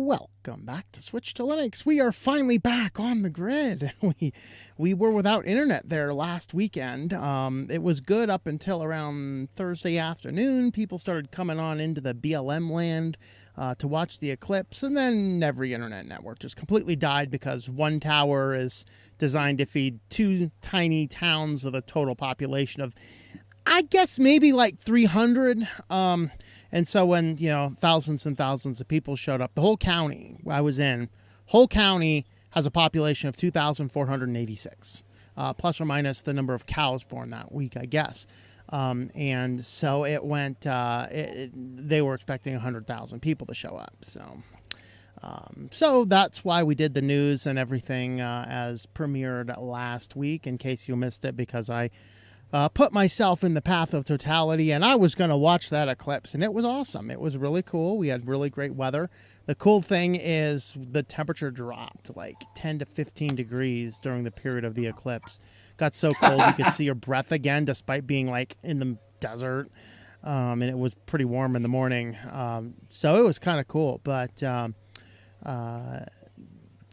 Welcome back to Switch to Linux. We are finally back on the grid. We were without internet there last weekend. It was good up until around Thursday afternoon. People started coming on into the BLM land to watch the eclipse, and then every internet network just completely died because one tower is designed to feed two tiny towns with a total population of, I guess, maybe like 300. And so when, thousands and thousands of people showed up, the whole county I was in, whole county has a population of 2,486, plus or minus the number of cows born that week, I guess. And so it went, they were expecting 100,000 people to show up. So that's why we did the news and everything as premiered last week, in case you missed it, because I put myself in the path of totality, and I was going to watch that eclipse, and it was awesome. It was really cool. We had really great weather. The cool thing is the temperature dropped like 10 to 15 degrees during the period of the eclipse. Got so cold you could see your breath again, despite being like in the desert, and it was pretty warm in the morning. So it was kind of cool, but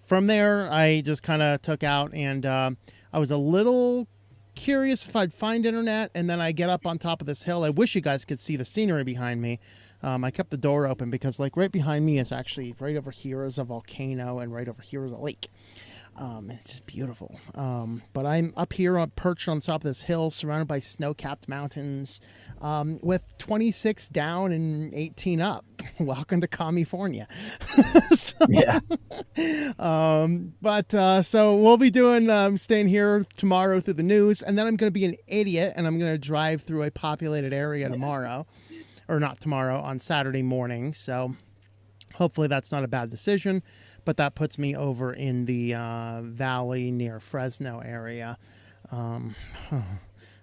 from there, I just kind of took out, and I was a little curious if I'd find internet, and then I get up on top of this hill. I wish you guys could see the scenery behind me. I kept the door open because right behind me is actually, right over here is a volcano, and right over here is a lake. It's just beautiful. But I'm up here perched on top of this hill, surrounded by snow-capped mountains, with 26 down and 18 up. Welcome to California. Yeah. So we'll be doing, staying here tomorrow through the news, and then I'm going to be an idiot, and I'm going to drive through a populated area tomorrow, or not tomorrow, on Saturday morning. So hopefully that's not a bad decision, but that puts me over in the valley near Fresno area.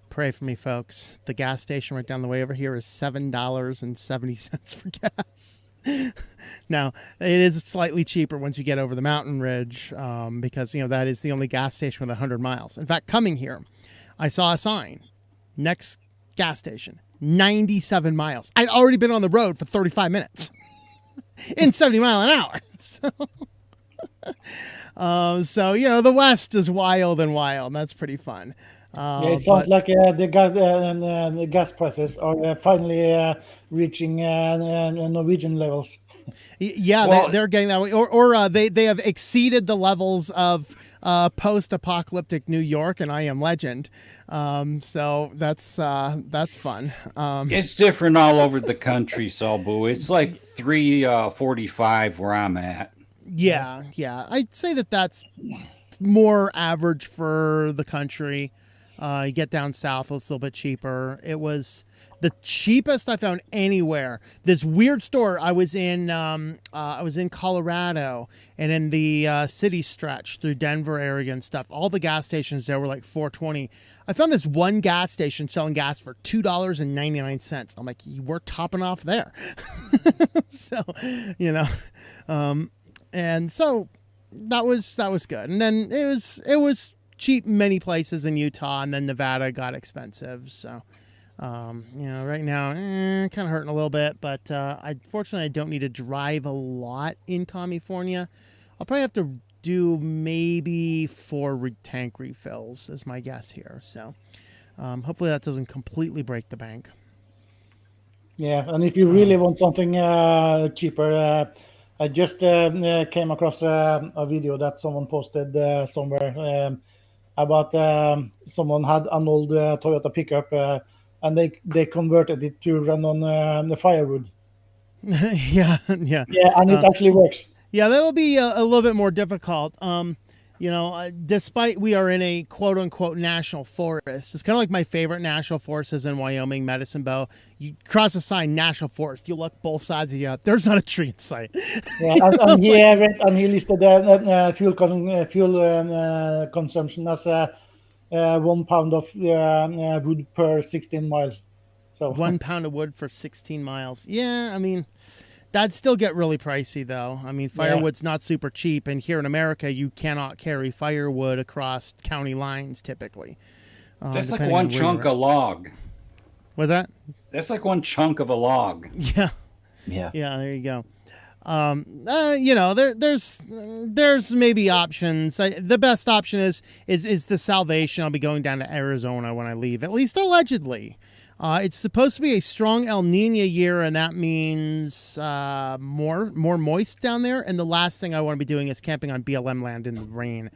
Pray for me, folks. The gas station right down the way over here is $7.70 for gas. Now, it is slightly cheaper once you get over the mountain ridge, because, that is the only gas station within 100 miles. In fact, coming here, I saw a sign, next gas station, 97 miles. I'd already been on the road for 35 minutes in 70 mile an hour. So, the West is wild and wild. And that's pretty fun. It sounds like the gas prices are finally reaching Norwegian levels. Yeah, well, they're getting that way, or they have exceeded the levels of post-apocalyptic New York and I Am Legend. So that's fun. It's different all over the country, Salbu. It's like 3:45 where I'm at. Yeah, I'd say that's more average for the country. You get down south, it's a little bit cheaper. It was the cheapest I found anywhere. This weird store I was in Colorado, and in the city stretch through Denver area and stuff. All the gas stations there were like $4.20. I found this one gas station selling gas for $2.99. I'm like, we're topping off there. So, and so that was good. And then it was cheap many places in Utah, and then Nevada got expensive. So, right now, kind of hurting a little bit, but unfortunately I don't need to drive a lot in California. I'll probably have to do maybe 4 tank refills is my guess here. So, hopefully that doesn't completely break the bank. Yeah, and if you really want something cheaper, I just came across a video that someone posted somewhere about someone had an old Toyota pickup, and they converted it to run on the firewood. Yeah, and it actually works. Yeah, that'll be a little bit more difficult. Despite we are in a quote unquote national forest, it's kind of like my favorite national forest is in Wyoming, Medicine Bow. You cross a sign, national forest, you look both sides of you. There's not a tree in sight. Yeah, and he listed fuel consumption as 1 pound of wood per 16 miles. So 1 pound of wood for 16 miles. Yeah, I mean, that'd still get really pricey, though. I mean, firewood's not super cheap, and here in America, you cannot carry firewood across county lines typically. That's like one chunk of log. What's that? That's like one chunk of a log. Yeah. Yeah. Yeah, there you go. There's maybe options. The best option is the salvation. I'll be going down to Arizona when I leave, at least allegedly. It's supposed to be a strong El Nino year, and that means more moist down there. And the last thing I want to be doing is camping on BLM land in the rain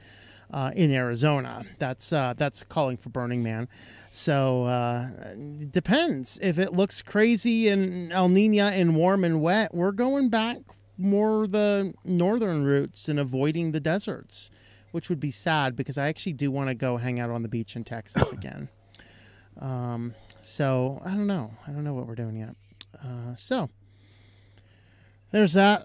in Arizona. That's calling for Burning Man. So it depends. If it looks crazy in El Nino and warm and wet, we're going back more the northern routes and avoiding the deserts, which would be sad because I actually do want to go hang out on the beach in Texas again. So I don't know what we're doing yet. So there's that.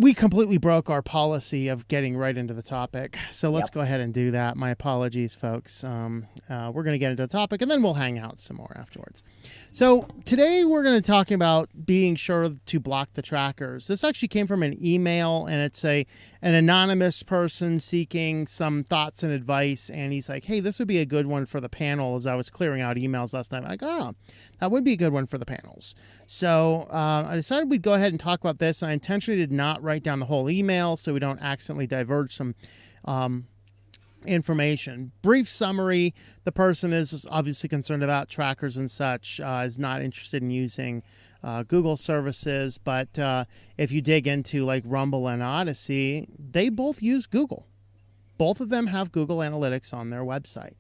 We completely broke our policy of getting right into the topic. So let's go ahead and do that. My apologies, folks. We're going to get into the topic and then we'll hang out some more afterwards. So today we're going to talk about being sure to block the trackers. This actually came from an email, and it's an anonymous person seeking some thoughts and advice. And he's like, hey, this would be a good one for the panel. As I was clearing out emails last night, I'm like, oh, that would be a good one for the panels. So I decided we'd go ahead and talk about this. I intentionally did not write down the whole email so we don't accidentally diverge some information. Brief summary: the person is obviously concerned about trackers and such, is not interested in using Google services, but if you dig into like Rumble and Odyssey, they both use Google. Both of them have Google Analytics on their website.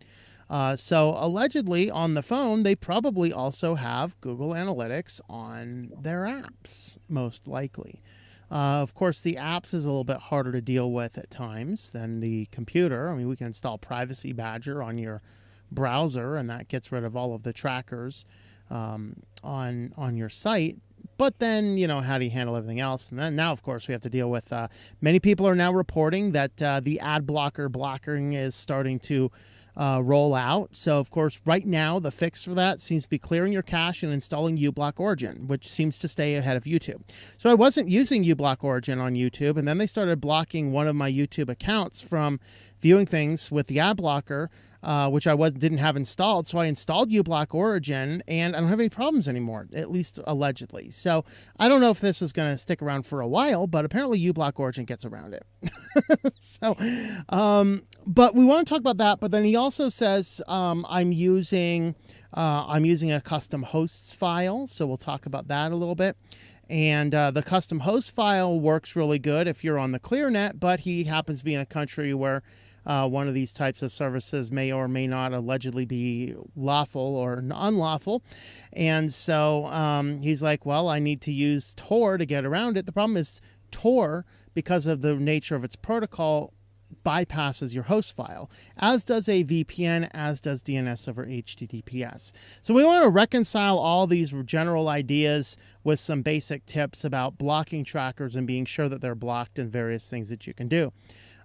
So allegedly on the phone, they probably also have Google Analytics on their apps, most likely. Of course, the apps is a little bit harder to deal with at times than the computer. I mean, we can install Privacy Badger on your browser, and that gets rid of all of the trackers on your site. But then, how do you handle everything else? And then now, of course, we have to deal with many people are now reporting that the ad blocker blocking is starting to roll out. So, of course, right now, the fix for that seems to be clearing your cache and installing uBlock Origin, which seems to stay ahead of YouTube. So I wasn't using uBlock Origin on YouTube, and then they started blocking one of my YouTube accounts from viewing things with the ad blocker, which I didn't have installed. So I installed uBlock Origin, and I don't have any problems anymore, at least allegedly. So I don't know if this is going to stick around for a while, but apparently uBlock Origin gets around it. So, but we want to talk about that. But then he also says I'm using a custom hosts file. So we'll talk about that a little bit. And the custom host file works really good if you're on the ClearNet, but he happens to be in a country where one of these types of services may or may not allegedly be lawful or unlawful. And so he's like, well, I need to use Tor to get around it. The problem is Tor, because of the nature of its protocol, bypasses your host file, as does a VPN, as does DNS over HTTPS. So we want to reconcile all these general ideas with some basic tips about blocking trackers and being sure that they're blocked and various things that you can do.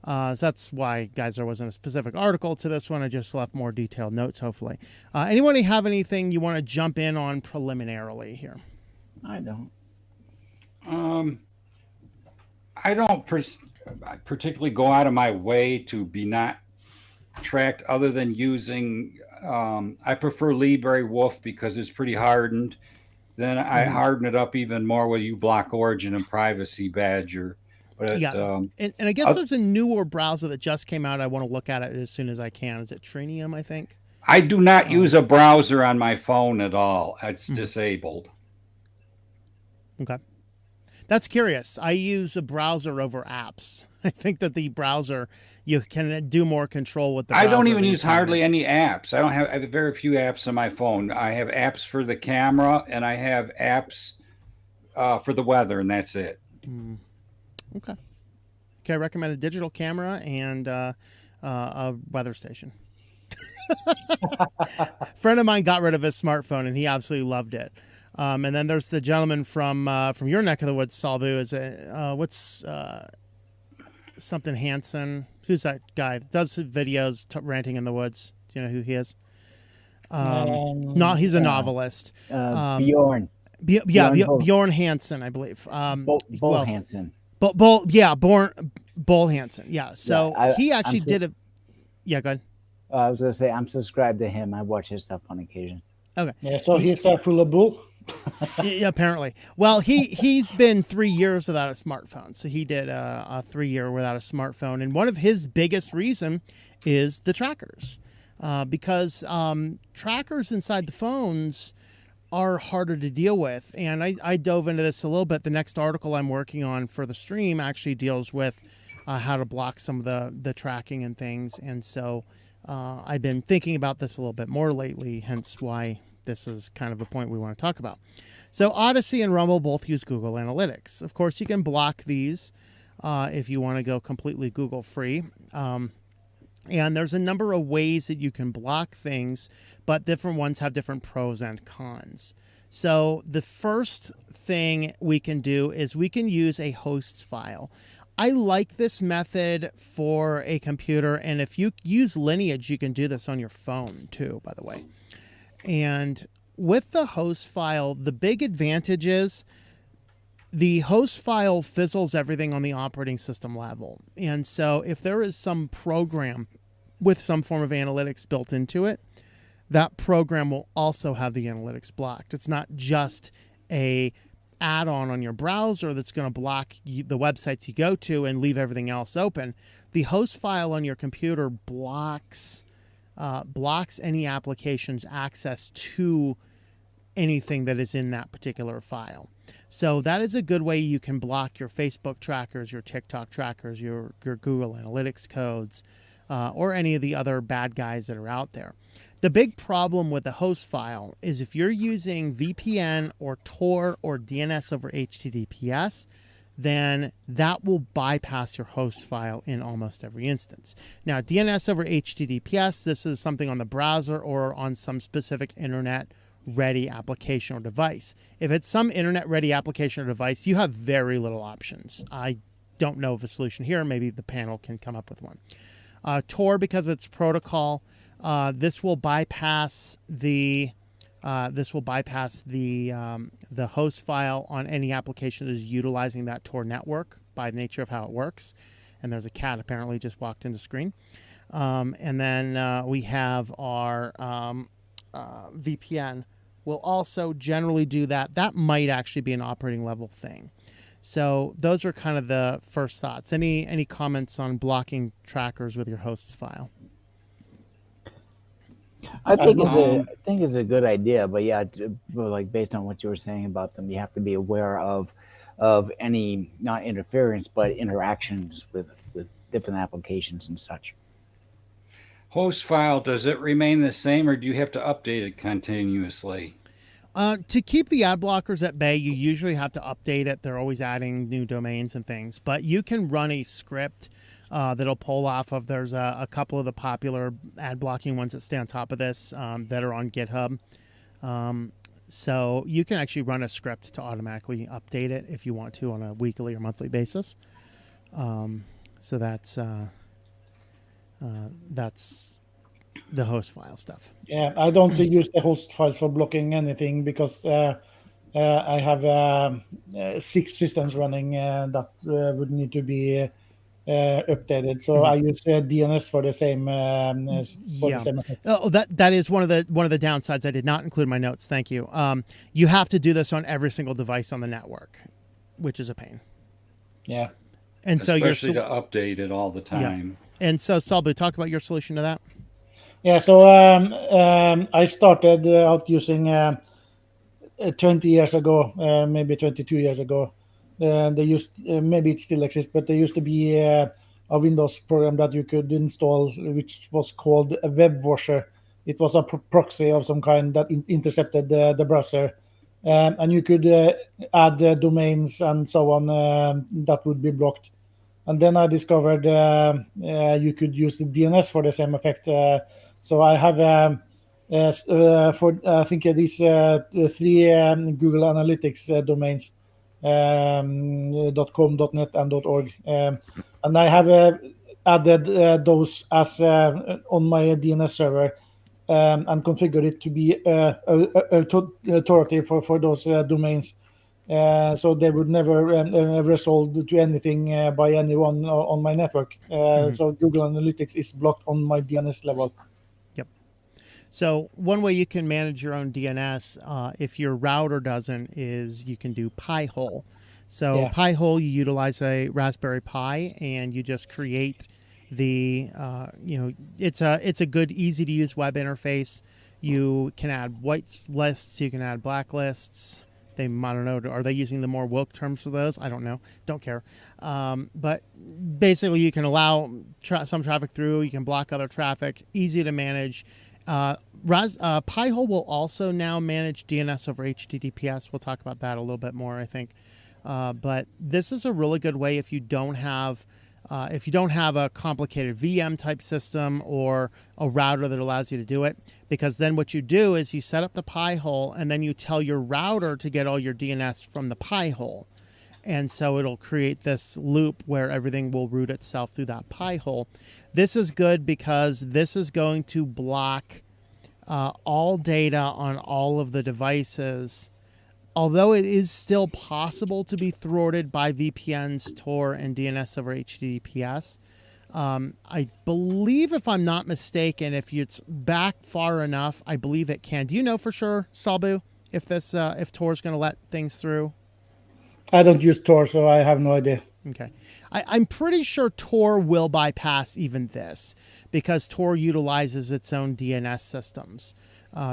So that's why, guys, there wasn't a specific article to this one. I just left more detailed notes, hopefully. Anybody have anything you want to jump in on preliminarily here? I don't. I don't particularly go out of my way to be not tracked other than using, I prefer LibreWolf because it's pretty hardened. Then I harden it up even more with uBlock Origin and Privacy Badger. But yeah, and I guess there's a newer browser that just came out. I want to look at it as soon as I can. Is it Trinium, I think? I do not use a browser on my phone at all. It's disabled. Okay. That's curious. I use a browser over apps. I think that the browser, you can do more control with the browser. I don't even use hardly any apps. I have very few apps on my phone. I have apps for the camera, and I have apps for the weather, and that's it. Okay. I recommend a digital camera and a weather station. A friend of mine got rid of his smartphone, and he absolutely loved it. And then there's the gentleman from your neck of the woods, Salbu. Is what's something Hansen? Who's that guy? Does videos ranting in the woods? Do you know who he is? No, he's a novelist. Bjorn. Bjorn Hansen, I believe. Bull Hansen. Bull Hansen. Yeah. So he actually did a. Yeah, go ahead. I was going to say I'm subscribed to him. I watch his stuff on occasion. Okay. Yeah. So he's full of bull. Yeah, apparently. Well, he's been 3 years without a smartphone. So he did a 3 year without a smartphone, and one of his biggest reason is the trackers, because trackers inside the phones are harder to deal with. And I dove into this a little bit. The next article I'm working on for the stream actually deals with how to block some of the tracking and things. And so I've been thinking about this a little bit more lately, hence why this is kind of a point we want to talk about. So Odyssey and Rumble both use Google Analytics. Of course, you can block these if you want to go completely Google free. And there's a number of ways that you can block things, but different ones have different pros and cons. So the first thing we can do is we can use a hosts file. I like this method for a computer, and if you use Lineage, you can do this on your phone too, by the way. And with the host file, the big advantage is the host file fizzles everything on the operating system level. And so if there is some program with some form of analytics built into it, that program will also have the analytics blocked. It's not just a add-on on your browser that's going to block the websites you go to and leave everything else open. The host file on your computer blocks any application's access to anything that is in that particular file. So that is a good way you can block your Facebook trackers, your TikTok trackers, your Google Analytics codes, or any of the other bad guys that are out there. The big problem with the host file is if you're using VPN or Tor or DNS over HTTPS, then that will bypass your host file in almost every instance. Now, DNS over HTTPS, this is something on the browser or on some specific internet-ready application or device. If it's some internet-ready application or device, you have very little options. I don't know of a solution here. Maybe the panel can come up with one. Tor, because of its protocol, this will bypass the host file on any application that is utilizing that Tor network by nature of how it works. And there's a cat apparently just walked into screen. And then we have our VPN will also generally do that. That might actually be an operating level thing. So those are kind of the first thoughts. Any comments on blocking trackers with your hosts file? I think it's a good idea, but yeah, like based on what you were saying about them, you have to be aware of any not interference but interactions with different applications and such. Host file, does it remain the same, or do you have to update it continuously? To keep the ad blockers at bay, you usually have to update it. They're always adding new domains and things, but you can run a script that'll pull off of. There's a couple of the popular ad blocking ones that stay on top of this that are on GitHub. So you can actually run a script to automatically update it if you want to on a weekly or monthly basis. So that's the host file stuff. Yeah, I don't use the host file for blocking anything because I have 6 systems running that would need to be updated. So I use DNS for the same. The same effect. Oh, that is one of the downsides. I did not include in my notes. Thank you. You have to do this on every single device on the network, which is a pain. Yeah, and especially to update it all the time. Yeah. And so, Salbu, talk about your solution to that. Yeah, so I started out using 20 years ago, maybe 22 years ago. They used, maybe it still exists, but there used to be a Windows program that you could install, which was called a web washer. It was a proxy of some kind that intercepted the browser. And you could add domains and so on that would be blocked. And then I discovered you could use the DNS for the same effect. So I have, for I think these 3 Google Analytics domains, .com, .net, and .org. And I have added those as on my DNS server and configured it to be authority for those domains. So they would never resolve to anything by anyone on my network. So Google Analytics is blocked on my DNS level. So one way you can manage your own DNS, if your router doesn't, is you can do Pi-hole. So Yeah. Pi-hole, you utilize a Raspberry Pi, and you just create the, it's a good, easy to use web interface. You can add white lists, you can add black lists. I don't know, are they using the more woke terms for those? I don't know. Don't care. But basically, you can allow some traffic through. You can block other traffic. Easy to manage. Pi-hole will also now manage DNS over HTTPS. We'll talk about that a little bit more, I think. But this is a really good way if you don't have a complicated VM type system or a router that allows you to do it, because then what you do is you set up the Pi-hole and then you tell your router to get all your DNS from the Pi-hole. And so it'll create this loop where everything will route itself through that Pi-hole. This is good because this is going to block all data on all of the devices. Although it is still possible to be thwarted by VPNs, Tor, and DNS over HTTPS, I believe, if I'm not mistaken, if it's back far enough, I believe it can. Do you know for sure, Salbu, if Tor is going to let things through? I don't use Tor, so I have no idea. Okay. I'm pretty sure Tor will bypass even this, because Tor utilizes its own DNS systems.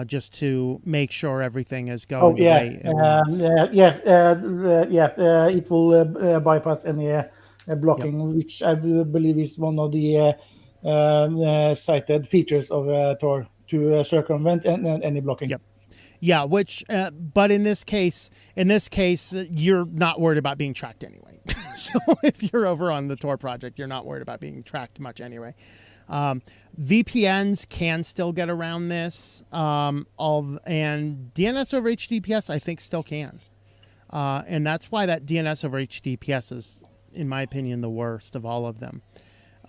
Just to make sure everything is going the way it wants. It will bypass any blocking, which I believe is one of the cited features of Tor, to circumvent any blocking. Yep. Yeah, which, but in this case, you're not worried about being tracked anyway. So if you're over on the Tor project, you're not worried about being tracked much anyway. VPNs can still get around this, and DNS over HTTPS, I think, still can. And that's why that DNS over HTTPS is, in my opinion, the worst of all of them.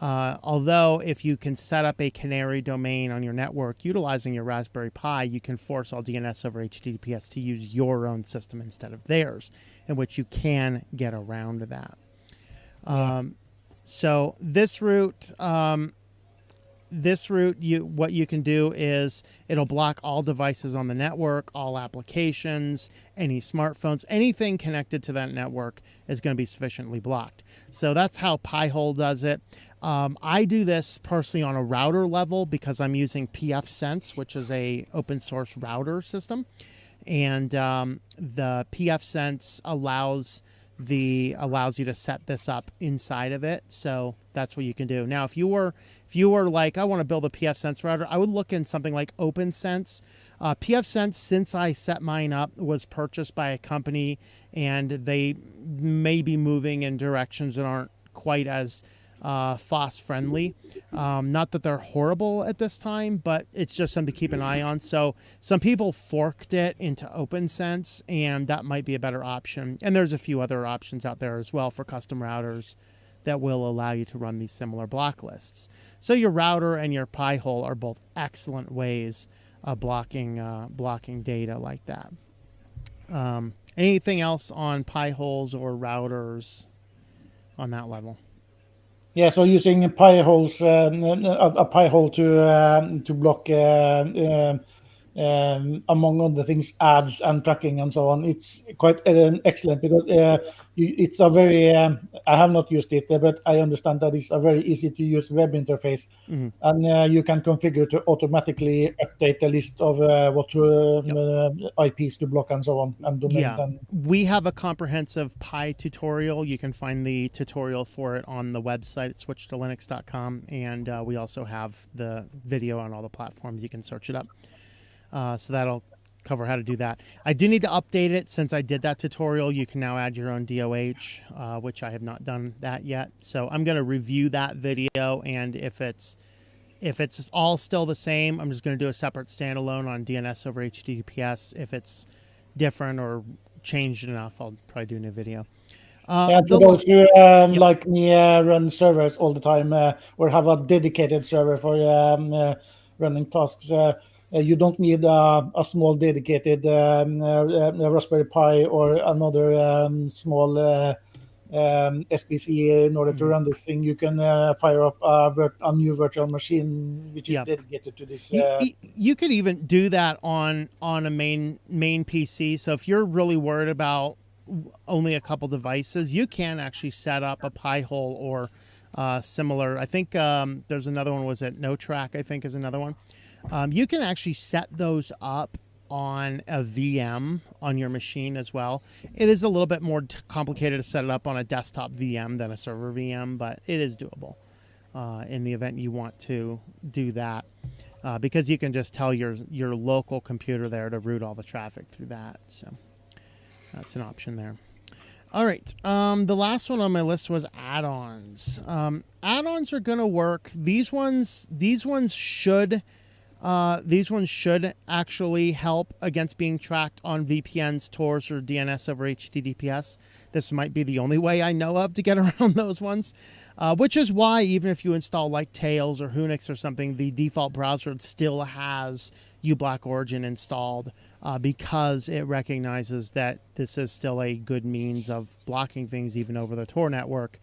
Although if you can set up a canary domain on your network utilizing your Raspberry Pi, you can force all DNS over HTTPS to use your own system instead of theirs, in which you can get around that. So this route, what you can do is it'll block all devices on the network, all applications, any smartphones, anything connected to that network is going to be sufficiently blocked. So that's how Pi-hole does it. I do this personally on a router level because I'm using pfSense, which is a open source router system, and the pfSense allows you to set this up inside of it. So that's what you can do. Now, if you were like, I want to build a pfSense router, I would look in something like OpenSense. pfSense, since I set mine up, was purchased by a company, and they may be moving in directions that aren't quite as FOSS friendly. Not that they're horrible at this time, but it's just something to keep an eye on. So some people forked it into OpenSense, and that might be a better option. And there's a few other options out there as well for custom routers that will allow you to run these similar block lists. So your router and your Pi-hole are both excellent ways of blocking data like that. Anything else on Pi-holes or routers on that level? Yeah, so using Pi-holes, a Pi-hole to block, among other things, ads and tracking and so on. It's quite excellent because it's a very, I have not used it, but I understand that it's a very easy to use web interface. Mm-hmm. And you can configure to automatically update the list of IPs to block and so on, and domains. Yeah. We have a comprehensive Pi tutorial. You can find the tutorial for it on the website at switchedtolinux.com, and we also have the video on all the platforms. You can search it up. So that'll cover how to do that. I do need to update it since I did that tutorial. You can now add your own DOH, which I have not done that yet. So I'm going to review that video, and if it's all still the same, I'm just going to do a separate standalone on DNS over HTTPS. If it's different or changed enough, I'll probably do a new video. For those who, like me, run servers all the time, or have a dedicated server for running tasks, you don't need a small dedicated Raspberry Pi or another small SPC in order to Mhm. run this thing. You can fire up a new virtual machine which is Yep. dedicated to this. You could even do that on a main PC. So if you're really worried about only a couple devices, you can actually set up a Pi-hole or similar. I think there's another one. Was it No Track? I think is another one. You can actually set those up on a VM on your machine as well. It is a little bit more complicated to set it up on a desktop VM than a server VM, but it is doable in the event you want to do that. Because you can just tell your local computer there to route all the traffic through that. So that's an option there. All right. The last one on my list was add-ons. Add-ons are going to work. These ones should actually help against being tracked on VPNs, Tor, or DNS over HTTPS. This might be the only way I know of to get around those ones, which is why even if you install like Tails or Unix or something, the default browser still has uBlock Origin installed because it recognizes that this is still a good means of blocking things even over the Tor network.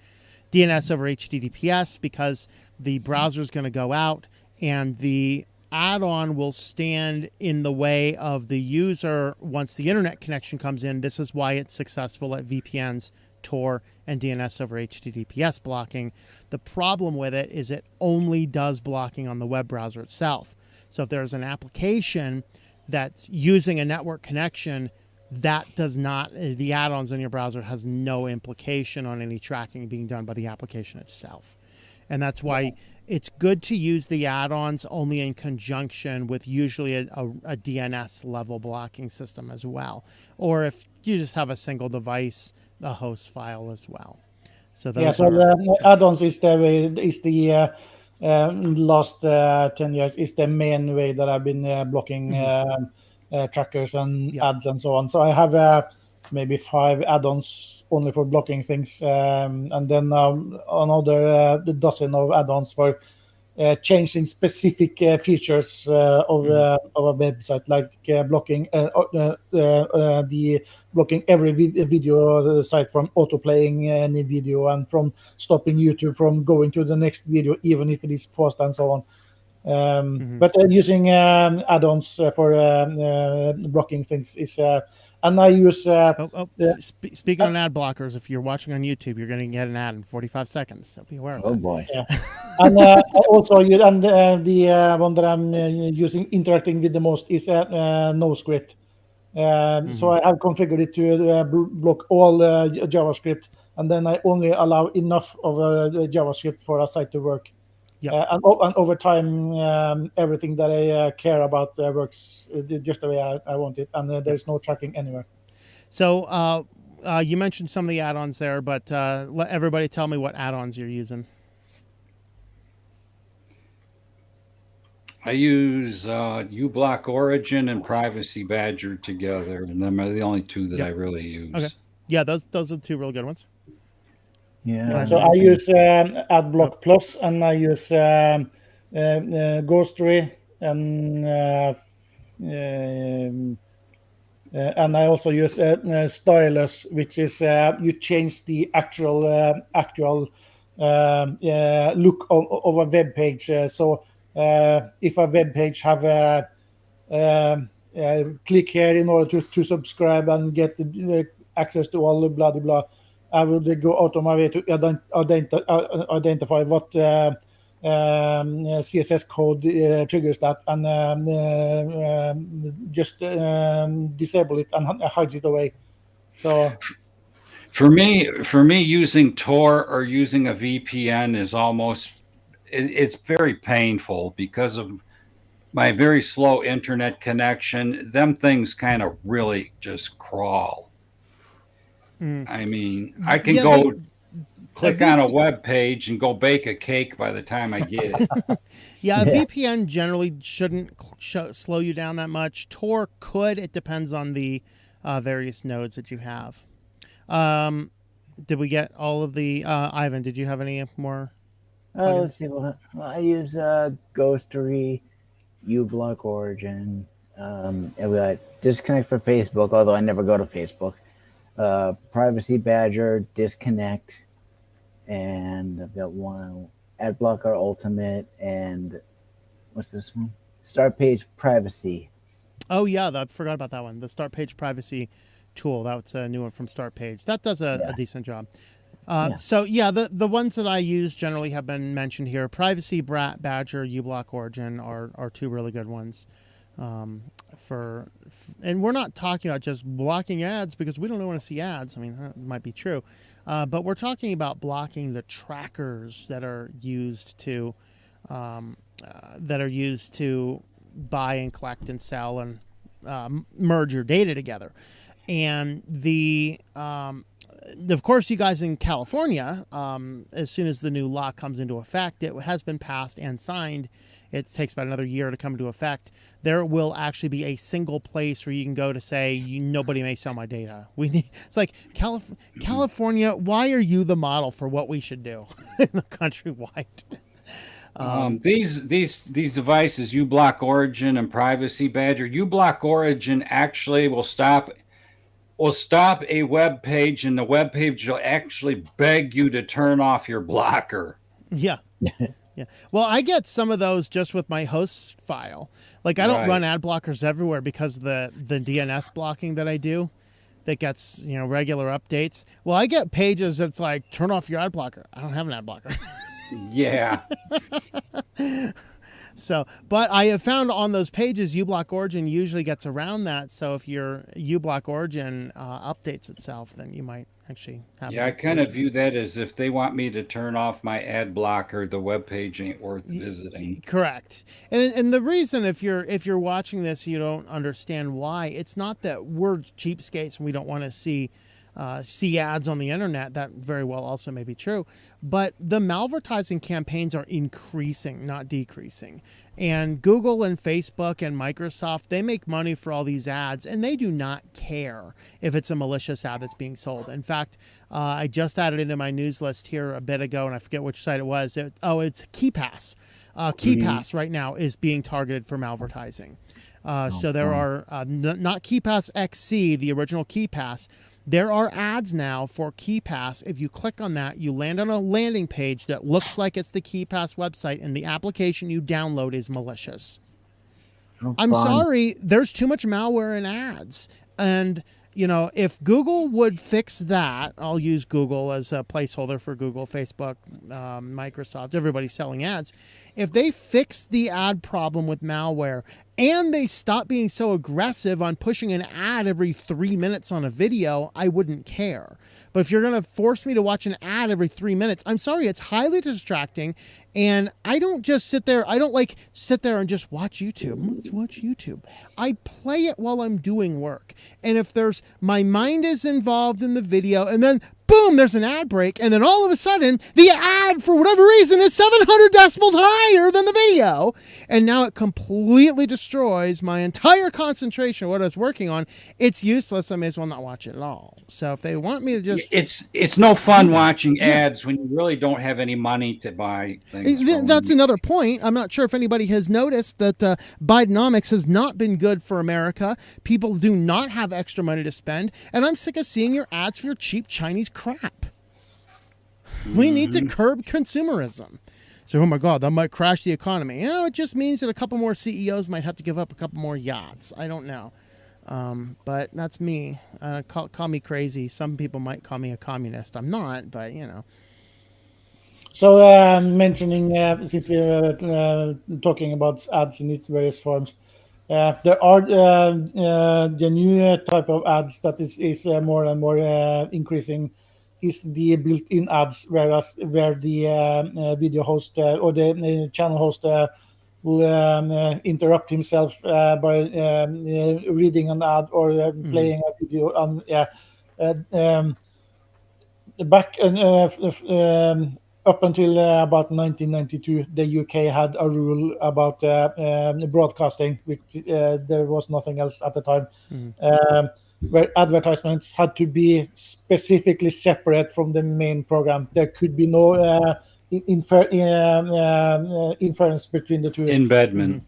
DNS over HTTPS because the browser is going to go out and the add-on will stand in the way of the user once the internet connection comes in. This is why it's successful at VPNs, Tor, and DNS over HTTPS blocking. The problem with it is it only does blocking on the web browser itself. So if there's an application that's using a network connection, that does not, the add-ons on your browser has no implication on any tracking being done by the application itself. And that's why it's good to use the add-ons only in conjunction with usually a DNS level blocking system as well. Or if you just have a single device, a host file as well. So those the add-ons is the last 10 years is the main way that I've been blocking trackers and ads and so on. So I have maybe 5 add-ons only for blocking things, and then another dozen of add-ons for changing specific features of a website, like blocking blocking every video site from auto-playing any video and from stopping YouTube from going to the next video, even if it is paused and so on. But using add-ons for blocking things is, and I use. Speaking on ad blockers, if you're watching on YouTube, you're going to get an ad in 45 seconds. So be aware of that. Oh boy! Yeah. And also, the one that I'm using interacting with the most is NoScript. So I have configured it to block all JavaScript, and then I only allow enough of JavaScript for a site to work. Yep. And over time, everything that I care about works just the way I want it, and there's no tracking anywhere. So you mentioned some of the add-ons there, but let everybody tell me what add-ons you're using. I use uBlock Origin and Privacy Badger together, and them are the only two that I really use. Okay. Yeah, those are the two real good ones. Yeah. So I use AdBlock Plus, and I use Ghostery, and I also use Stylus, which is you change the actual look of a web page. So if a web page have a click here in order to subscribe and get access to all the blah blah blah, I would go out of my way to identify what CSS code triggers that, and just disable it and hides it away. So for me, using Tor or using a VPN is almost, it's very painful because of my very slow internet connection. Them things kind of really just crawl. I mean, I can click on a web page and go bake a cake by the time I get it. A VPN generally shouldn't slow you down that much. Tor could. It depends on the various nodes that you have. Did we get all of the... Ivan, did you have any more? Let's see. Well, I use Ghostery, uBlock Origin. And we got Disconnect for Facebook, although I never go to Facebook. Privacy Badger, Disconnect, and I've got one Ad Blocker Ultimate, and what's this one? Start Page Privacy. Oh yeah, I forgot about that one. The Start Page Privacy tool. That's a new one from Start Page. That does a decent job. So yeah, the ones that I use generally have been mentioned here. Privacy Badger, uBlock Origin are two really good ones. And we're not talking about just blocking ads because we don't want to see ads. I mean, that might be true, but we're talking about blocking the trackers that are used to buy and collect and sell and merge your data together. And of course, you guys in California, as soon as the new law comes into effect, it has been passed and signed. It takes about another year to come into effect. There will actually be a single place where you can go to say, nobody may sell my data. It's like, California, why are you the model for what we should do countrywide? These devices, uBlock Origin and Privacy Badger, uBlock Origin actually will stop a web page, and the web page will actually beg you to turn off your blocker. Yeah. Yeah. Well, I get some of those just with my host file. Like, I don't run ad blockers everywhere because the DNS blocking that I do that gets, regular updates. Well, I get pages that's like, turn off your ad blocker. I don't have an ad blocker. Yeah. So, but I have found on those pages, uBlock Origin usually gets around that. So if your uBlock Origin updates itself, then you might actually have. Yeah, I kind of view that as if they want me to turn off my ad blocker, the web page ain't worth visiting. Correct. And the reason, if you're watching this, you don't understand why. It's not that we're cheapskates and we don't want to see ads on the internet. That very well also may be true, but the malvertising campaigns are increasing, not decreasing. And Google and Facebook and Microsoft, they make money for all these ads, and they do not care if it's a malicious ad that's being sold. In fact, I just added into my news list here a bit ago, and I forget which site it was. It's KeyPass. KeyPass right now is being targeted for malvertising. So there are not KeyPass XC, the original KeyPass. There are ads now for KeyPass. If you click on that, you land on a landing page that looks like it's the KeyPass website, and the application you download is malicious. I'm sorry, there's too much malware in ads. And, if Google would fix that, I'll use Google as a placeholder for Google, Facebook, Microsoft, everybody selling ads. If they fix the ad problem with malware and they stop being so aggressive on pushing an ad every 3 minutes on a video, I wouldn't care. But if you're going to force me to watch an ad every 3 minutes, I'm sorry, it's highly distracting. And I don't just sit there. I don't sit there and just watch YouTube. Let's watch YouTube. I play it while I'm doing work. And if my mind is involved in the video, and then boom, there's an ad break, and then all of a sudden, the ad, for whatever reason, is 700 decibels higher than the video, and now it completely destroys my entire concentration of what I was working on. It's useless. I may as well not watch it at all. So if they want me to just... It's no fun watching ads when you really don't have any money to buy things. That's another point. I'm not sure if anybody has noticed that Bidenomics has not been good for America. People do not have extra money to spend, and I'm sick of seeing your ads for your cheap Chinese crap. We need to curb consumerism. So, oh my God, that might crash the economy. It just means that a couple more CEOs might have to give up a couple more yachts. I don't know. But that's me. Call me crazy. Some people might call me a communist. I'm not, but So mentioning, since we're talking about ads in its various forms, there are the new type of ads that is more and more increasing is the built-in ads, where the video host or the channel host will interrupt himself by reading an ad or playing a video. Back up until about 1992, the UK had a rule about broadcasting, which there was nothing else at the time, where advertisements had to be specifically separate from the main program. There could be no inference between the two. Embedment.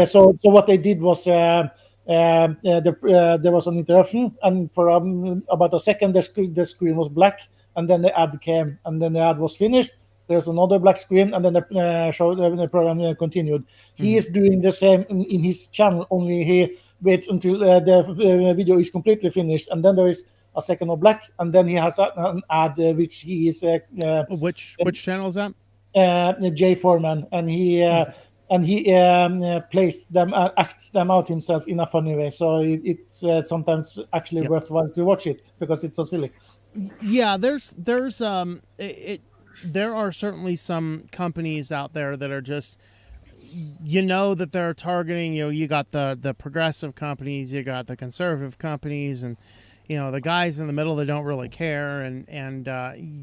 So what they did was there was an interruption, and for about a second, the screen was black, and then the ad came, and then the ad was finished. There's another black screen, and then the program continued. He is doing the same in his channel, only he waits until the video is completely finished, and then there is a second of black, and then he has an ad which he is Which channel is that? Jay Foreman, and he plays them, acts them out himself in a funny way. So it's sometimes actually worthwhile to watch it because it's so silly. Yeah, there are certainly some companies out there that are just, that they're targeting, you got the progressive companies, you got the conservative companies, and the guys in the middle that don't really care, and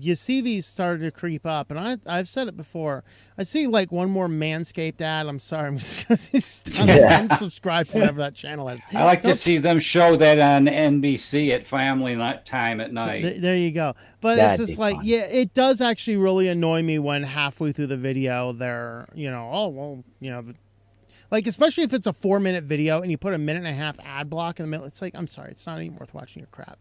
you see these starting to creep up. And I've said it before. I see like one more Manscaped ad. I'm sorry, I'm just unsubscribed from whatever that channel is. I like to see them show that on NBC at family time at night. There you go. But That'd it's just be like, fun. it does actually really annoy me when halfway through the video they're, like, especially if it's a 4-minute video and you put a 1.5-minute ad block in the middle. It's like, I'm sorry, it's not even worth watching your crap.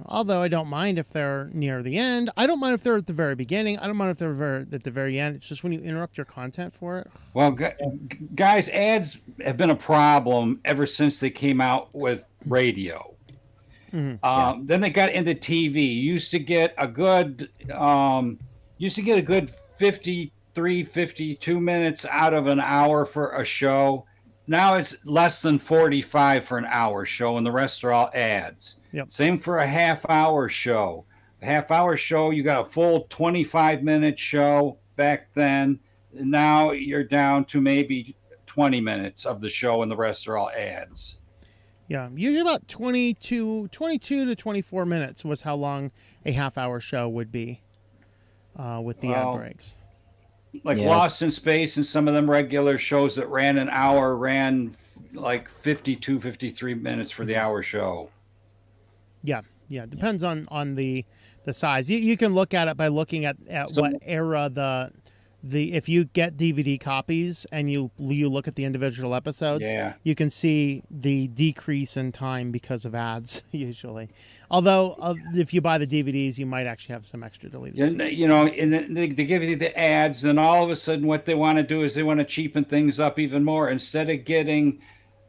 Although I don't mind if they're near the end. I don't mind if they're at the very beginning. I don't mind if they're at the very end. It's just when you interrupt your content for it. Well, guys, ads have been a problem ever since they came out with radio. Mm-hmm. Then they got into TV. You used to get a good 52 minutes out of an hour for a show. Now it's less than 45 for an hour show, and the rest are all ads. Yep. Same for a half-hour show. A half-hour show, you got a full 25-minute show back then. Now you're down to maybe 20 minutes of the show, and the rest are all ads. Yeah, usually about 22 to 24 minutes was how long a half-hour show would be with the ad breaks. Like Lost in Space and some of them regular shows that ran an hour ran like 52, 53 minutes for the hour show. Yeah. Depends on the size. You can look at it by looking at what era the if you get DVD copies and you look at the individual episodes, you can see the decrease in time because of ads usually. Although if you buy the DVDs, you might actually have some extra deleted scenes. And then they give you the ads, and all of a sudden what they want to do is they want to cheapen things up even more. Instead of getting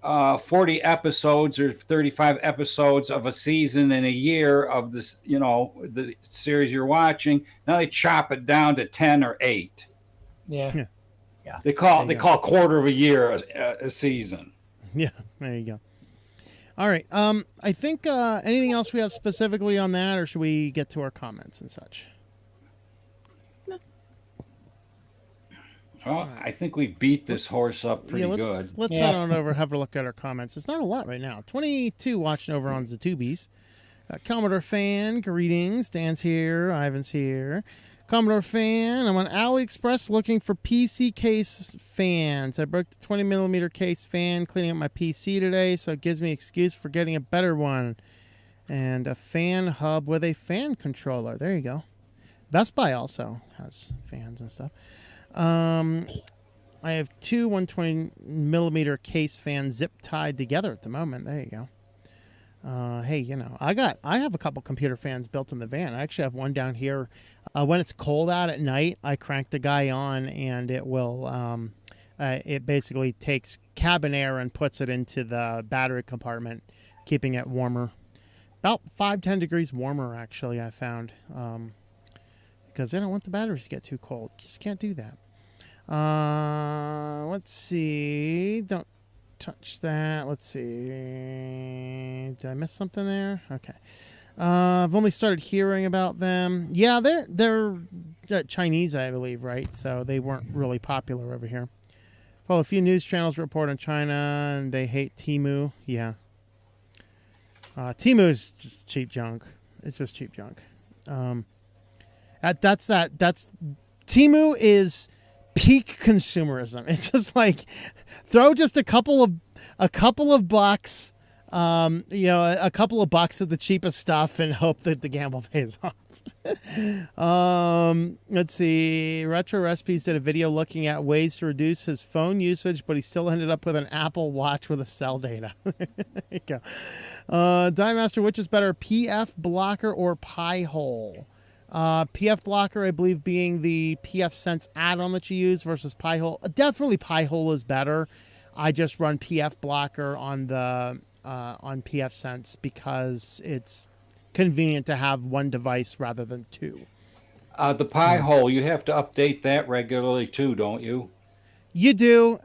40 episodes or 35 episodes of a season in a year of this, the series you're watching, now they chop it down to 10 or 8. Yeah. They call a quarter of a year a season. Yeah, there you go. All right. I think anything else we have specifically on that, or should we get to our comments and such? Well, I think we beat this horse up pretty good. Let's head on over, have a look at our comments. It's not a lot right now. 22 watching over on Zatubies. Commodore Fan, greetings. Dan's here. Ivan's here. Commodore Fan, I'm on AliExpress looking for PC case fans. I broke the 20mm case fan cleaning up my PC today, so it gives me an excuse for getting a better one. And a fan hub with a fan controller. There you go. Best Buy also has fans and stuff. I have two 120mm case fans zip tied together at the moment. There you go. Hey, I have a couple computer fans built in the van. I actually have one down here. When it's cold out at night, I crank the guy on, and it will. It basically takes cabin air and puts it into the battery compartment, keeping it warmer. About 5-10 degrees warmer, actually, I found, because I don't want the batteries to get too cold. Just can't do that. Let's see. Don't touch that. Let's see. Did I miss something there? Okay. I've only started hearing about them. Yeah, they're Chinese, I believe, right? So they weren't really popular over here. Well, a few news channels report on China, and they hate Temu. Yeah. Temu is just cheap junk. It's just cheap junk. That's Temu is peak consumerism. It's just like throw just a couple of bucks, a couple of bucks of the cheapest stuff and hope that the gamble pays off. Let's see. Retro Recipes did a video looking at ways to reduce his phone usage, but he still ended up with an Apple Watch with a cell data. There you go. Die Master, which is better, PF Blocker or Pi-hole? PF Blocker, I believe, being the PF Sense add-on that you use versus Pi-hole. Definitely Pi-hole is better. I just run PF Blocker on the on PF Sense because it's convenient to have one device rather than two. The Pi-hole, you have to update that regularly too, don't you? You do,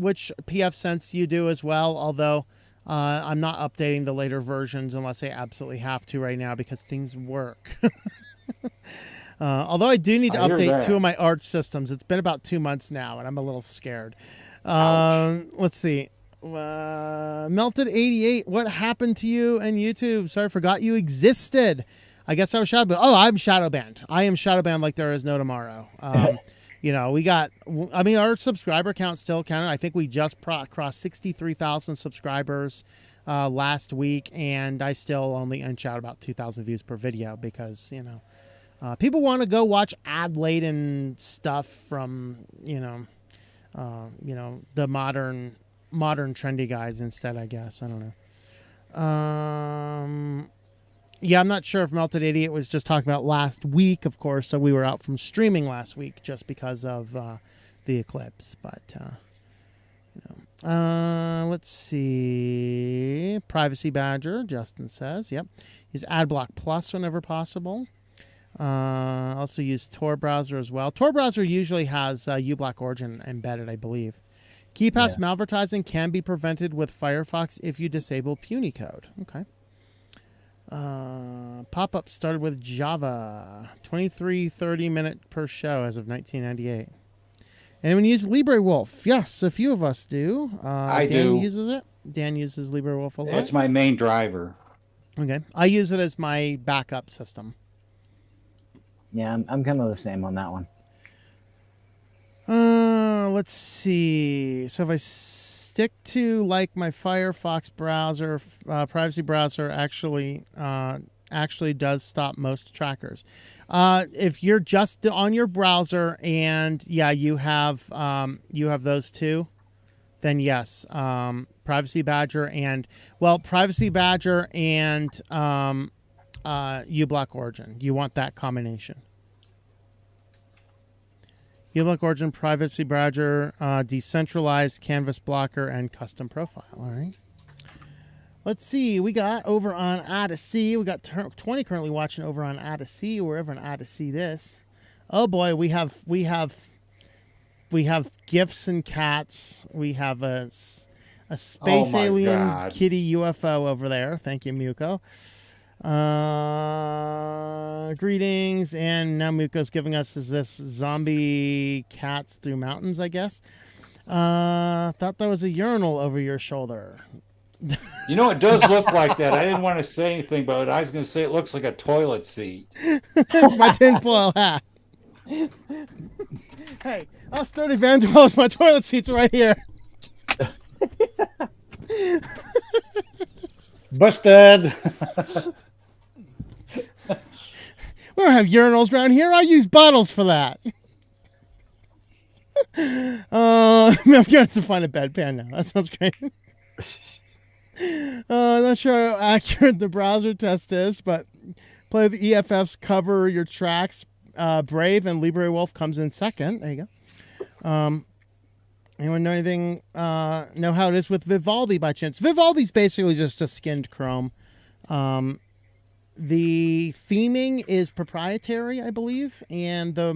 which PF Sense you do as well, although I'm not updating the later versions unless I absolutely have to right now because things work. Although I do need to update two of my Arch systems. It's been about 2 months now, and I'm a little scared. Let's see. Melted 88, what happened to you and YouTube? Sorry, I forgot you existed. I guess I was shadow banned. Oh, I'm shadow banned. I am shadow banned like there is no tomorrow. You know, we got, I mean, our subscriber count still counted. I think we just crossed 63,000 subscribers last week, and I still only unshot about 2,000 views per video because, you know, people want to go watch ad-laden stuff from, you know, the modern trendy guys instead, I guess. I don't know. Yeah, I'm not sure if Melted Idiot was just talking about last week, of course. So we were out from streaming last week just because of the eclipse. But, let's see. Privacy Badger, Justin says. Yep. Use AdBlock Plus whenever possible. Also use Tor Browser as well. Tor Browser usually has uBlock Origin embedded, I believe. KeyPass malvertising can be prevented with Firefox if you disable Puny code. Okay. Pop-up started with Java. 23-30 minute per show as of 1998. Anyone use LibreWolf? Yes, a few of us do. I Dan do. uses it. Dan uses LibreWolf a lot. It's my main driver. Okay. I use it as my backup system. Yeah, I'm kind of the same on that one. Let's see. So if I stick to like my Firefox browser, privacy browser actually does stop most trackers. If you're just on your browser and you have those two, then yes, Privacy Badger and uBlock Origin. You want that combination. uBlock Origin, Privacy Badger, Decentralized, Canvas Blocker, and Custom Profile. All right. Let's see. We got over on Odyssey. We got 20 currently watching over on Odyssey. Wherever on Odyssey this. Oh boy, we have GIFs and cats. We have a space alien kitty UFO over there. Thank you, Muko. Greetings, and now Muko's giving us this zombie cats through mountains, I guess. Thought that was a urinal over your shoulder. You know, it does look like that. I didn't want to say anything about it. I was going to say it looks like a toilet seat. My tinfoil hat. Hey, I'll start evangelist. My toilet seat's right here. Busted. We don't have urinals around here. I use bottles for that. I'm going to have to find a bedpan now. That sounds great. Not sure how accurate the browser test is, but play the EFF's Cover Your Tracks. Brave and LibreWolf comes in second. There you go. Anyone know anything? Know how it is with Vivaldi by chance? Vivaldi's basically just a skinned Chrome. The theming is proprietary, I believe, and the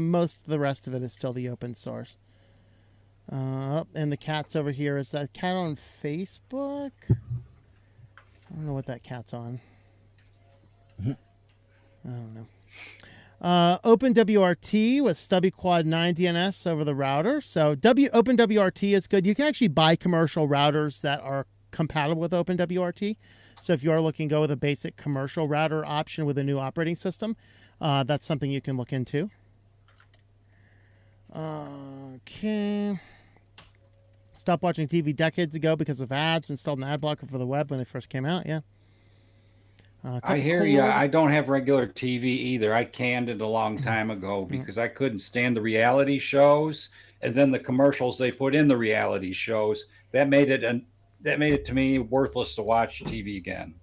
rest of it is still the open source. And the cat's over here. Is that cat on Facebook? I don't know what that cat's on. I don't know. OpenWRT with stubby quad 9 DNS over the router. So OpenWRT is good. You can actually buy commercial routers that are compatible with OpenWRT. So if you are looking to go with a basic commercial router option with a new operating system, that's something you can look into. Okay. Stopped watching TV decades ago because of ads. Installed an ad blocker for the web when they first came out. Yeah. I hear you. I don't have regular TV either. I canned it a long time ago because I couldn't stand the reality shows and then the commercials they put in the reality shows. That made it to me worthless to watch TV again.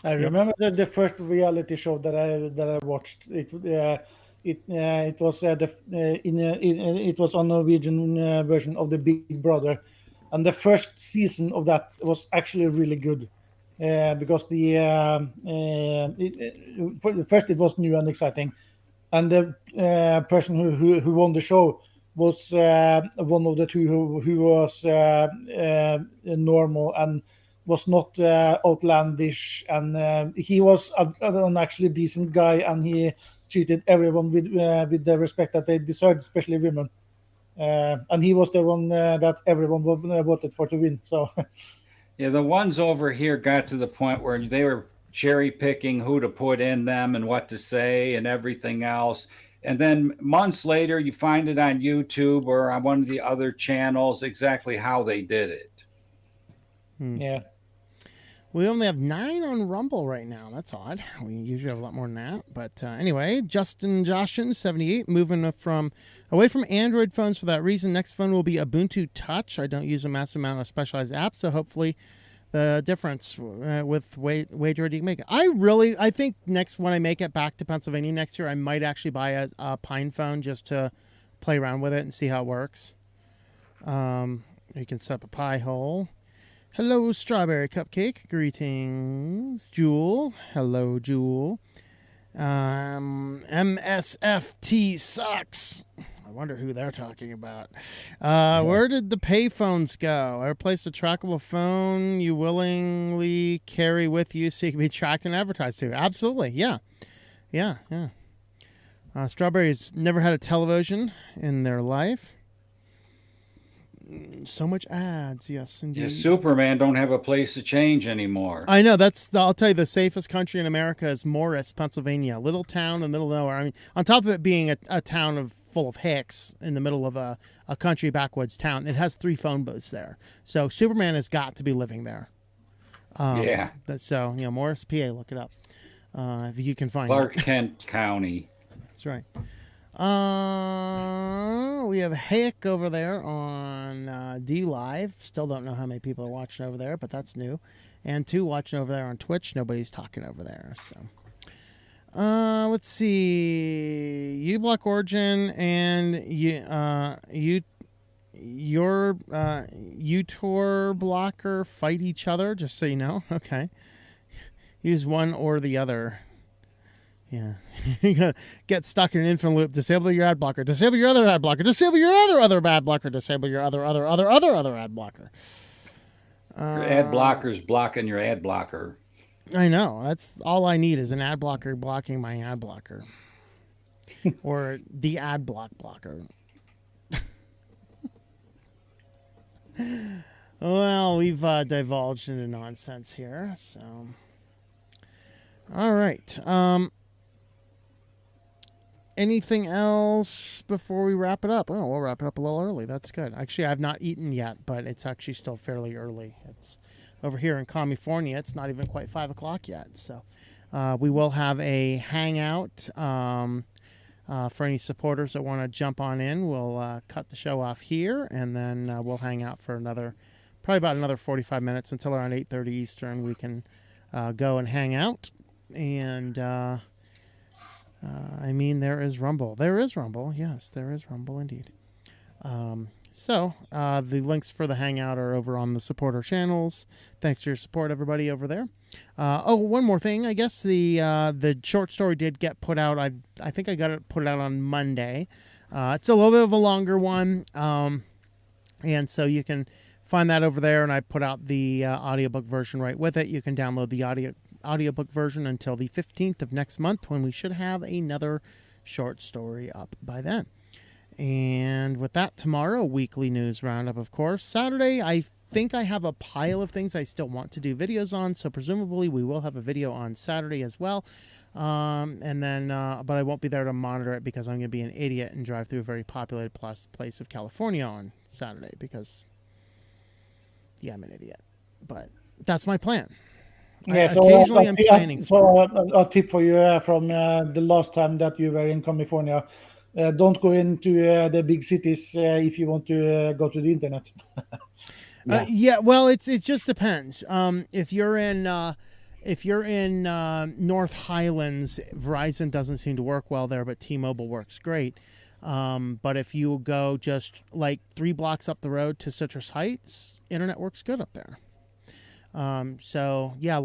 I remember the first reality show that I watched. It was it was on Norwegian version of the Big Brother, and the first season of that was actually really good. Because first it was new and exciting, and the person who won the show was one of the two who was normal and was not outlandish, and he was an actually decent guy, and he treated everyone with the respect that they deserved, especially women. And he was the one that everyone voted for to win. So. Yeah, the ones over here got to the point where they were cherry picking who to put in them and what to say and everything else. And then months later, you find it on YouTube or on one of the other channels exactly how they did it. Yeah. We only have 9 on Rumble right now. That's odd. We usually have a lot more than that. But anyway, Justin Joshin, 78, moving away from Android phones for that reason. Next phone will be Ubuntu Touch. I don't use a massive amount of specialized apps, so hopefully the difference with wage already make it. I think when I make it back to Pennsylvania next year, I might actually buy a Pine phone just to play around with it and see how it works. You can set up a Pi hole. Hello, Strawberry Cupcake. Greetings, Jewel. Hello, Jewel. MSFT sucks. I wonder who they're talking about. Where did the payphones go? I replaced a trackable phone you willingly carry with you so you can be tracked and advertised to. Absolutely, yeah. Strawberry's never had a television in their life. So much ads, yes, indeed. Yeah, Superman don't have a place to change anymore. I know. I'll tell you, the safest country in America is Morris, Pennsylvania. Little town in the middle of nowhere. I mean, on top of it being a town full of hicks in the middle of a country backwoods town, it has 3 phone booths there. So Superman has got to be living there. Yeah. So, Morris, PA, look it up. If you can find Clark it. Kent County. That's right. We have Hayek over there on D Live. Still don't know how many people are watching over there, but that's new. And 2 watching over there on Twitch. Nobody's talking over there. So, let's see. uBlock Origin and your uTor blocker fight each other. Just so you know. Okay. Use one or the other. Yeah, you're gonna get stuck in an infinite loop. Disable your ad blocker. Disable your other ad blocker. Disable your other ad blocker. Disable your other ad blocker. Your ad blocker's blocking your ad blocker. I know. That's all I need is an ad blocker blocking my ad blocker, or the ad blocker. Well, we've divulged into nonsense here. So, all right. Anything else before we wrap it up? Oh, we'll wrap it up a little early. That's good. Actually, I've not eaten yet, but it's actually still fairly early. It's over here in California. It's not even quite 5 o'clock yet. So we will have a hangout for any supporters that want to jump on in. We'll cut the show off here, and then we'll hang out for probably about another 45 minutes until around 8:30 Eastern. We can go and hang out. And there is Rumble. There is Rumble. Yes, there is Rumble indeed. So the links for the Hangout are over on the supporter channels. Thanks for your support, everybody over there. One more thing. I guess the short story did get put out. I think I got it put out on Monday. It's a little bit of a longer one. And so you can find that over there. And I put out the audiobook version right with it. You can download the audiobook version until the 15th of next month, when we should have another short story up by then. And with that, tomorrow, weekly news roundup, of course. Saturday, I think I have a pile of things I still want to do videos on, so presumably we will have a video on Saturday as well. But I won't be there to monitor it because I'm going to be an idiot and drive through a very populated place of California on Saturday because, yeah, I'm an idiot. But that's my plan. Yeah, so occasionally I'm planning. a tip for you from the last time that you were in California: don't go into the big cities if you want to go to the internet. Yeah, well, it just depends. If you're in North Highlands, Verizon doesn't seem to work well there, but T-Mobile works great. But if you go just like 3 blocks up the road to Citrus Heights, internet works good up there. So yeah,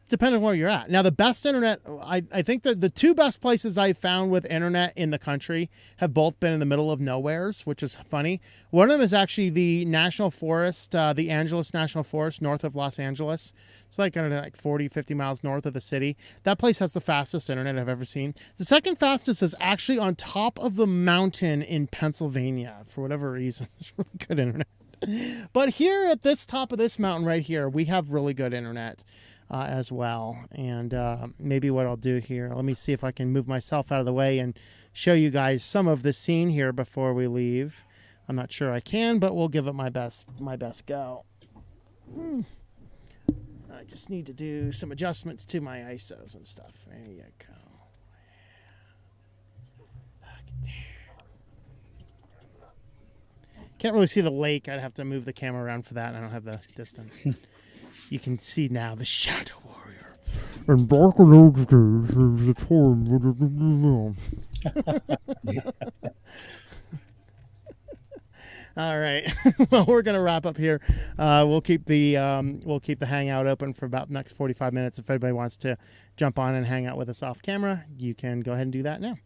depending on where you're at. Now, the best internet, I think that the 2 best places I've found with internet in the country have both been in the middle of nowheres, which is funny. One of them is actually the National Forest, the Angeles National Forest, north of Los Angeles. It's like 40, 50 miles north of the city. That place has the fastest internet I've ever seen. The second fastest is actually on top of the mountain in Pennsylvania, for whatever reason. It's really good internet. But here at this top of this mountain right here, we have really good internet as well. And maybe what I'll do here, let me see if I can move myself out of the way and show you guys some of the scene here before we leave. I'm not sure I can, but we'll give it my best go. I just need to do some adjustments to my ISOs and stuff. There you go. Can't really see the lake. I'd have to move the camera around for that, and I don't have the distance. You can see now the Shadow Warrior. And back in those days, there was a time. All right. Well, we're gonna wrap up here. We'll keep the hangout open for about the next 45 minutes. If anybody wants to jump on and hang out with us off camera, you can go ahead and do that now.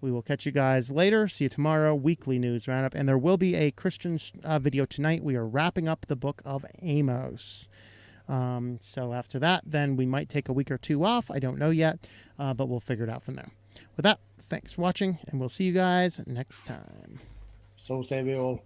We will catch you guys later. See you tomorrow. Weekly news roundup, and there will be a Christian video tonight. We are wrapping up the book of Amos. So after that, then we might take a week or 2 off. I don't know yet, but we'll figure it out from there. With that, thanks for watching, and we'll see you guys next time. So say we all.